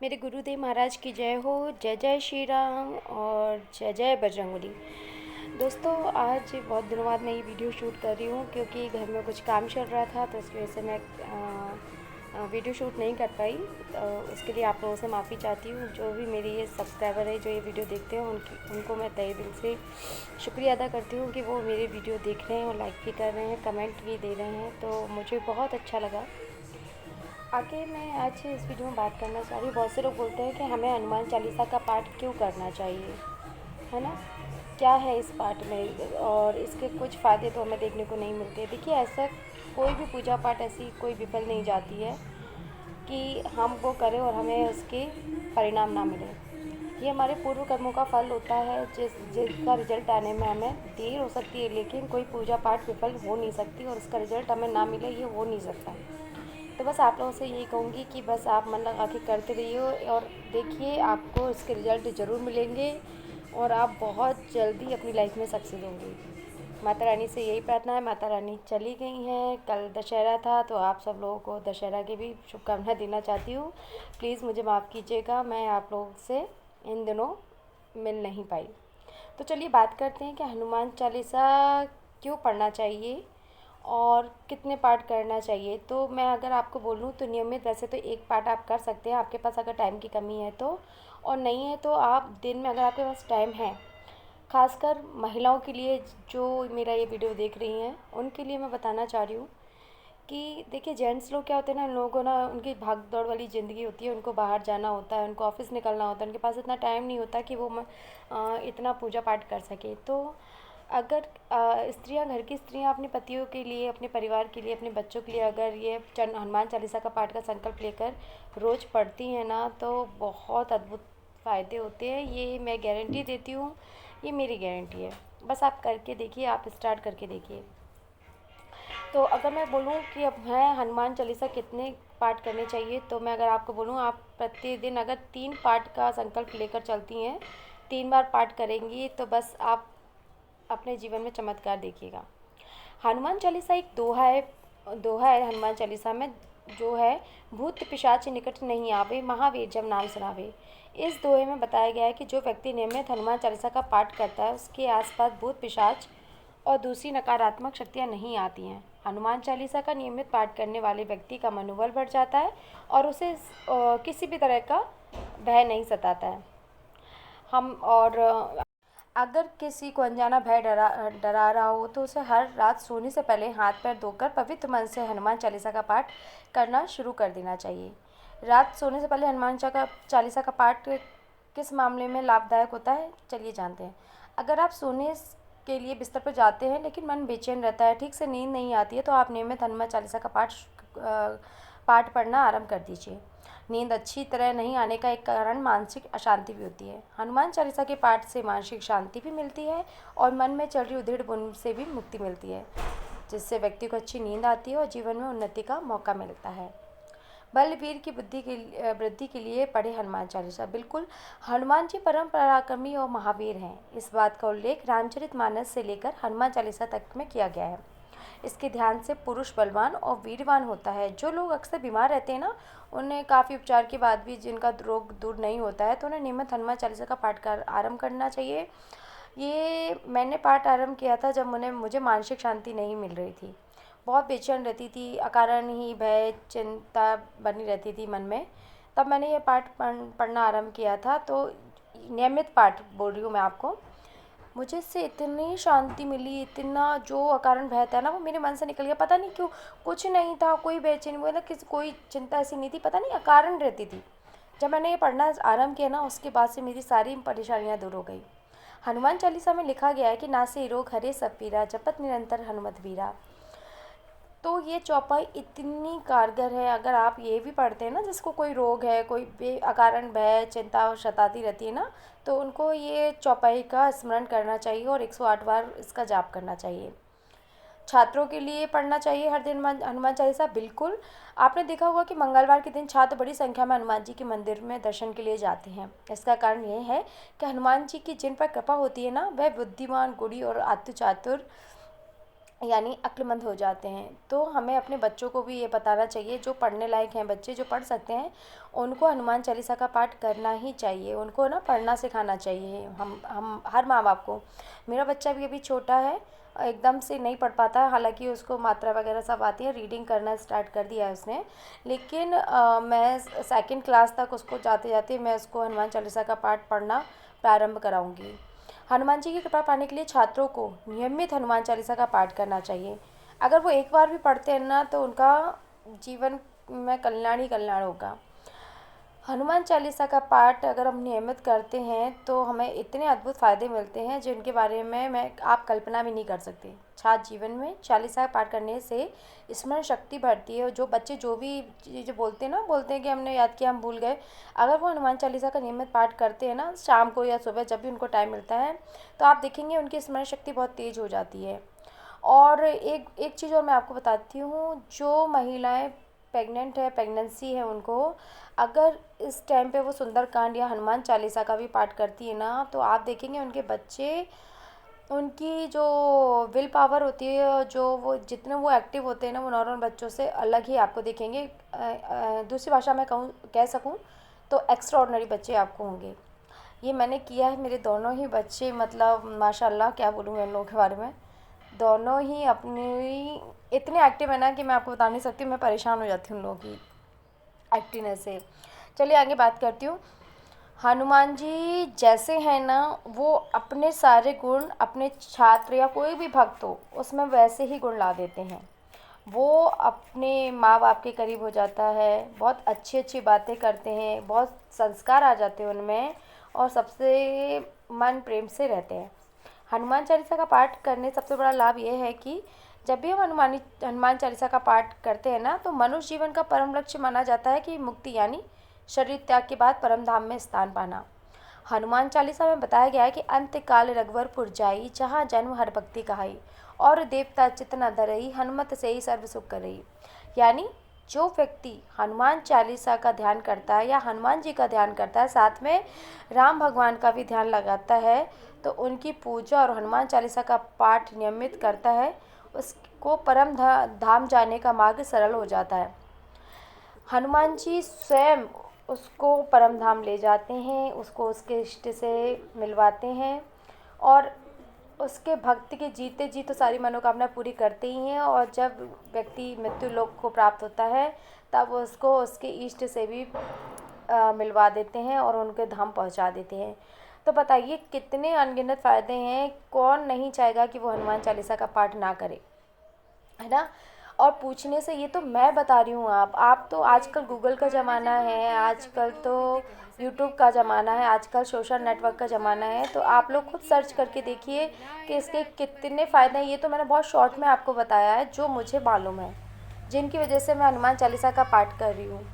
मेरे गुरुदेव महाराज की जय हो। जय जय श्री राम और जय जय बजरंगबली। दोस्तों, आज बहुत दिनों बाद मैं ये वीडियो शूट कर रही हूँ क्योंकि घर में कुछ काम चल रहा था, तो इस वजह से मैं वीडियो शूट नहीं कर पाई। उसके लिए आप लोगों से माफ़ी चाहती हूँ। जो भी मेरी ये सब्सक्राइबर है जो ये वीडियो देखते हैं उनको मैं तहे दिल से शुक्रिया अदा करती हूँ कि वो मेरे वीडियो देख रहे हैं और लाइक भी कर रहे हैं, कमेंट भी दे रहे हैं, तो मुझे बहुत अच्छा लगा। आगे मैं आज इस वीडियो में बात करना चाह रही हूँ। बहुत से लोग बोलते हैं कि हमें हनुमान चालीसा का पाठ क्यों करना चाहिए, है ना। क्या है इस पाठ में और इसके कुछ फ़ायदे तो हमें देखने को नहीं मिलते। देखिए, ऐसा कोई भी पूजा पाठ ऐसी कोई विफल नहीं जाती है कि हम वो करें और हमें उसके परिणाम ना मिले। ये हमारे पूर्व कर्मों का फल होता है जिसका रिजल्ट आने में हमें देर हो सकती है, लेकिन कोई पूजा पाठ विफल हो नहीं सकती और उसका रिजल्ट हमें ना मिले, ये हो नहीं सकता। तो बस आप लोगों से यही कहूँगी कि बस आप मन लगा के करते रहिए और देखिए, आपको इसके रिज़ल्ट ज़रूर मिलेंगे और आप बहुत जल्दी अपनी लाइफ में सक्सेस होंगे। माता रानी से यही प्रार्थना है। माता रानी चली गई हैं, कल दशहरा था, तो आप सब लोगों को दशहरा की भी शुभकामनाएं देना चाहती हूँ। प्लीज़ मुझे माफ़ कीजिएगा, मैं आप लोगों से इन दिनों मिल नहीं पाई। तो चलिए बात करते हैं कि हनुमान चालीसा क्यों पढ़ना चाहिए और कितने पाठ करना चाहिए। तो मैं अगर आपको बोलूँ तो नियमित वैसे तो एक पाठ आप कर सकते हैं, आपके पास अगर टाइम की कमी है तो, और नहीं है तो आप दिन में, अगर आपके पास टाइम है, खासकर महिलाओं के लिए जो मेरा ये वीडियो देख रही हैं उनके लिए मैं बताना चाह रही हूँ कि देखिए, जेंट्स लोग क्या होते हैं ना, इन लोगों को ना उनकी भाग दौड़ वाली ज़िंदगी होती है, उनको बाहर जाना होता है, उनको ऑफिस निकलना होता है, उनके पास इतना टाइम नहीं होता कि वो इतना पूजा पाठ कर सके। तो अगर स्त्रियां, घर की स्त्रियां अपने पतियों के लिए, अपने परिवार के लिए, अपने बच्चों के लिए अगर ये हनुमान चालीसा का पाठ का संकल्प लेकर रोज़ पढ़ती हैं ना, तो बहुत अद्भुत फ़ायदे होते हैं। ये मैं गारंटी देती हूँ, ये मेरी गारंटी है। बस आप करके देखिए, आप स्टार्ट करके देखिए। तो अगर मैं बोलूँ कि अब मैं हनुमान चालीसा कितने पाठ करने चाहिए, तो मैं अगर आपको बोलूँ, आप प्रतिदिन अगर 3 पाठ का संकल्प लेकर चलती हैं, 3 बार पाठ करेंगी, तो बस आप अपने जीवन में चमत्कार देखिएगा। हनुमान चालीसा एक दोहा है हनुमान चालीसा में, जो है, भूत पिशाच निकट नहीं आवे, महावीर जब नाम सुनावे। इस दोहे में बताया गया है कि जो व्यक्ति नियमित हनुमान चालीसा का पाठ करता है, उसके आसपास भूत पिशाच और दूसरी नकारात्मक शक्तियाँ नहीं आती हैं। हनुमान चालीसा का नियमित पाठ करने वाले व्यक्ति का मनोबल बढ़ जाता है और उसे किसी भी तरह का भय नहीं सताता है। हम और अगर किसी को अनजाना भय डरा डरा रहा हो, तो उसे हर रात सोने से पहले हाथ पैर धोकर पवित्र मन से हनुमान चालीसा का पाठ करना शुरू कर देना चाहिए। रात सोने से पहले हनुमान चालीसा का पाठ किस मामले में लाभदायक होता है, चलिए जानते हैं। अगर आप सोने के लिए बिस्तर पर जाते हैं लेकिन मन बेचैन रहता है, ठीक से नींद नहीं आती है, तो आप नियमित हनुमान चालीसा का पाठ पढ़ना आरंभ कर दीजिए। नींद अच्छी तरह नहीं आने का एक कारण मानसिक अशांति भी होती है। हनुमान चालीसा के पाठ से मानसिक शांति भी मिलती है और मन में चल रही उधेड़ बुन से भी मुक्ति मिलती है, जिससे व्यक्ति को अच्छी नींद आती है और जीवन में उन्नति का मौका मिलता है। बलवीर की बुद्धि के वृद्धि के लिए पढ़े हनुमान चालीसा। बिल्कुल, हनुमान जी परम पराक्रमी और महावीर हैं। इस बात का उल्लेख रामचरितमानस से लेकर हनुमान चालीसा तक में किया गया है। इसके ध्यान से पुरुष बलवान और वीरवान होता है। जो लोग अक्सर बीमार रहते हैं ना, उन्हें काफ़ी उपचार के बाद भी जिनका रोग दूर नहीं होता है, तो उन्हें नियमित हनुमान चालीसा का पाठ कर आरंभ करना चाहिए। ये मैंने पाठ आरंभ किया था जब मुझे मानसिक शांति नहीं मिल रही थी। बहुत बेचैन रहती थी, अकारण ही भय चिंता बनी रहती थी मन में। तब मैंने ये पाठ पढ़ना आरंभ किया था। तो नियमित पाठ बोल रही हूँ मैं आपको। मुझे इससे इतनी शांति मिली, इतना जो अकारण भय था ना, वो मेरे मन से निकल गया। पता नहीं क्यों, कुछ नहीं था, कोई बेचैनी, मतलब किसी कोई चिंता ऐसी नहीं थी, पता नहीं अकारण रहती थी। जब मैंने ये पढ़ना आरंभ किया ना, उसके बाद से मेरी सारी परेशानियाँ दूर हो गई। हनुमान चालीसा में लिखा गया है कि नासे रोग हरे सब पीरा, जपत निरंतर हनुमत वीरा। तो ये चौपाई इतनी कारगर है। अगर आप ये भी पढ़ते हैं ना, जिसको कोई रोग है, कोई भी अकारण भय चिंता सताती रहती है ना, तो उनको ये चौपाई का स्मरण करना चाहिए और 108 बार इसका जाप करना चाहिए। छात्रों के लिए पढ़ना चाहिए हर दिन हनुमान चालीसा। बिल्कुल, आपने देखा होगा कि मंगलवार के दिन छात्र बड़ी संख्या में हनुमान जी के मंदिर में दर्शन के लिए जाते हैं। इसका कारण ये है कि हनुमान जी की जिन पर कृपा होती है ना, वह बुद्धिमान, गुणी और आतु चातुर यानी अक्लमंद हो जाते हैं। तो हमें अपने बच्चों को भी ये बताना चाहिए, जो पढ़ने लायक हैं बच्चे, जो पढ़ सकते हैं, उनको हनुमान चालीसा का पाठ करना ही चाहिए। उनको ना पढ़ना सिखाना चाहिए हम हर माँ बाप को। मेरा बच्चा भी अभी छोटा है, एकदम से नहीं पढ़ पाता है, हालांकि उसको मात्रा वगैरह सब आती है, रीडिंग करना स्टार्ट कर दिया है उसने। लेकिन मैं सेकंड क्लास तक उसको जाते जाते मैं उसको हनुमान चालीसा का पाठ पढ़ना प्रारंभ कराऊंगी। हनुमान जी की कृपा पाने के लिए छात्रों को नियमित हनुमान चालीसा का पाठ करना चाहिए। अगर वो एक बार भी पढ़ते हैं ना, तो उनका जीवन में कल्याण ही कल्याण होगा। हनुमान चालीसा का पाठ अगर हम नियमित करते हैं तो हमें इतने अद्भुत फ़ायदे मिलते हैं जिनके बारे में आप कल्पना भी नहीं कर सकते। छात्र जीवन में चालीसा का पाठ करने से स्मरण शक्ति बढ़ती है, और जो बच्चे जो भी चीज़ें बोलते हैं कि हमने याद किया हम भूल गए, अगर वो हनुमान चालीसा का नियमित पाठ करते हैं ना, शाम को या सुबह जब भी उनको टाइम मिलता है, तो आप देखेंगे उनकी स्मरण शक्ति बहुत तेज़ हो जाती है। और एक एक चीज़ और मैं आपको बताती हूँ, जो महिलाएं प्रेग्नेंट है, प्रेगनेंसी है, उनको अगर इस टाइम पे वो सुंदरकांड या हनुमान चालीसा का भी पाठ करती है ना, तो आप देखेंगे उनके बच्चे, उनकी जो विल पावर होती है, जो वो जितने वो एक्टिव होते हैं ना, वो नॉर्मल बच्चों से अलग ही आपको दिखेंगे। दूसरी भाषा में कहूँ कह सकूँ तो एक्स्ट्रा ऑर्डिनरी बच्चे आपको होंगे। ये मैंने किया है, मेरे दोनों ही बच्चे, मतलब माशाल्लाह क्या बोलूँ मैं इन लोगों के बारे में, दोनों ही अपनी इतने एक्टिव है ना कि मैं आपको बता नहीं सकती, मैं परेशान हो जाती हूँ उन लोगों की एक्टिवनेस से। चलिए आगे बात करती हूँ। हनुमान जी जैसे हैं ना, वो अपने सारे गुण अपने छात्र या कोई भी भक्त हो उसमें वैसे ही गुण ला देते हैं। वो अपने माँ बाप के करीब हो जाता है, बहुत अच्छी अच्छी बातें करते हैं, बहुत संस्कार आ जाते हैं उनमें, और सबसे मन प्रेम से रहते हैं। हनुमान चालीसा का पाठ करने सबसे बड़ा लाभ यह है कि जब भी हम हनुमान चालीसा का पाठ करते हैं ना, तो मनुष्य जीवन का परम लक्ष्य माना जाता है कि मुक्ति, यानी शरीर त्याग के बाद परम धाम में स्थान पाना। हनुमान चालीसा में बताया गया है कि अंत काल रघुवरपुर जाई, जहाँ जन्म हर भक्ति कहाई, और देवता चित्त न धरई, हनुमत से ही सर्व सुख करई। यानी जो व्यक्ति हनुमान चालीसा का ध्यान करता है या हनुमान जी का ध्यान करता है, साथ में राम भगवान का भी ध्यान लगाता है, तो उनकी पूजा और हनुमान चालीसा का पाठ नियमित करता है, उसको परम धाम जाने का मार्ग सरल हो जाता है। हनुमान जी स्वयं उसको परम धाम ले जाते हैं, उसको उसके इष्ट से मिलवाते हैं, और उसके भक्त के जीते जी तो सारी मनोकामना पूरी करते ही हैं। और जब व्यक्ति मृत्यु लोक को प्राप्त होता है, तब उसको उसके इष्ट से भी मिलवा देते हैं और उनके धाम पहुंचा देते हैं। तो बताइए कितने अनगिनत फ़ायदे हैं, कौन नहीं चाहेगा कि वो हनुमान चालीसा का पाठ ना करे, है ना। और पूछने से ये तो मैं बता रही हूँ, आप तो आजकल गूगल का ज़माना है, आजकल तो यूट्यूब का ज़माना है, आजकल सोशल नेटवर्क का ज़माना है, तो आप लोग खुद सर्च करके देखिए कि इसके कितने फ़ायदे हैं। ये तो मैंने बहुत शॉर्ट में आपको बताया है जो मुझे मालूम है, जिनकी वजह से मैं हनुमान चालीसा का पाठ कर रही हूँ।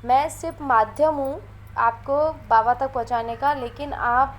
मैं सिर्फ माध्यम हूँ आपको बाबा तक पहुँचाने का, लेकिन आप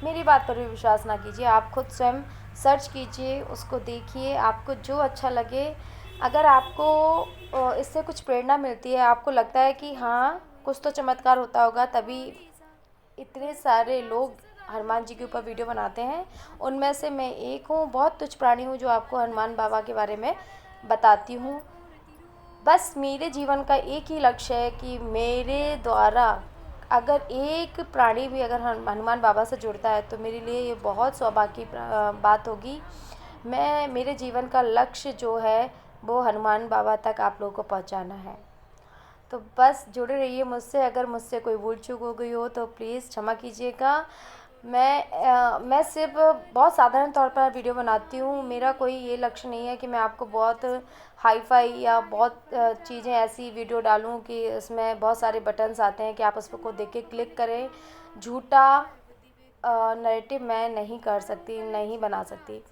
मेरी बात पर भी विश्वास ना कीजिए, आप खुद स्वयं सर्च कीजिए, उसको देखिए, आपको जो अच्छा लगे। अगर आपको इससे कुछ प्रेरणा मिलती है, आपको लगता है कि हाँ कुछ तो चमत्कार होता होगा, तभी इतने सारे लोग हनुमान जी के ऊपर वीडियो बनाते हैं, उनमें से मैं एक हूँ, बहुत तुच्छ प्राणी हूँ जो आपको हनुमान बाबा के बारे में बताती हूँ। बस मेरे जीवन का एक ही लक्ष्य है कि मेरे द्वारा अगर एक प्राणी भी अगर हनुमान बाबा से जुड़ता है, तो मेरे लिए ये बहुत सौभाग्य की बात होगी। मेरे जीवन का लक्ष्य जो है वो हनुमान बाबा तक आप लोगों को पहुंचाना है। तो बस जुड़े रहिए मुझसे। अगर मुझसे कोई भूल चूक हो गई हो तो प्लीज़ क्षमा कीजिएगा। मैं सिर्फ बहुत साधारण तौर पर वीडियो बनाती हूँ, मेरा कोई ये लक्ष्य नहीं है कि मैं आपको बहुत हाई फाई या बहुत चीज़ें ऐसी वीडियो डालूँ कि उसमें बहुत सारे बटन्स आते हैं कि आप उसको देख के क्लिक करें। झूठा नैरेटिव मैं नहीं कर सकती, नहीं बना सकती।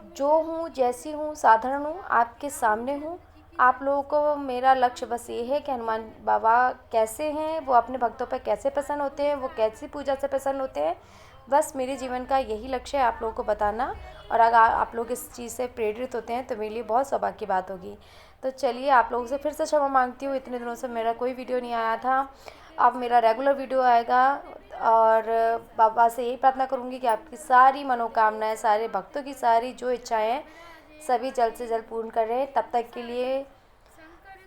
जो हूँ, जैसी हूँ, साधारण हूँ, आपके सामने हूँ। आप लोगों को मेरा लक्ष्य बस ये है कि हनुमान बाबा कैसे हैं, वो अपने भक्तों पर कैसे प्रसन्न होते हैं, वो कैसी पूजा से प्रसन्न होते हैं। बस मेरे जीवन का यही लक्ष्य है आप लोगों को बताना, और अगर आप लोग इस चीज़ से प्रेरित होते हैं तो मेरे लिए बहुत सौभाग्य की बात होगी। तो चलिए आप लोगों से फिर से क्षमा मांगती हूँ, इतने दिनों से मेरा कोई वीडियो नहीं आया था, अब मेरा रेगुलर वीडियो आएगा। और बाबा से यही प्रार्थना करूँगी कि आपकी सारी मनोकामनाएं, सारे भक्तों की सारी जो इच्छाएं हैं, सभी जल्द से जल्द पूर्ण करें। तब तक के लिए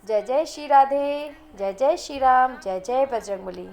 जय जय श्री राधे, जय जय श्री राम, जय जय बजरंगबली।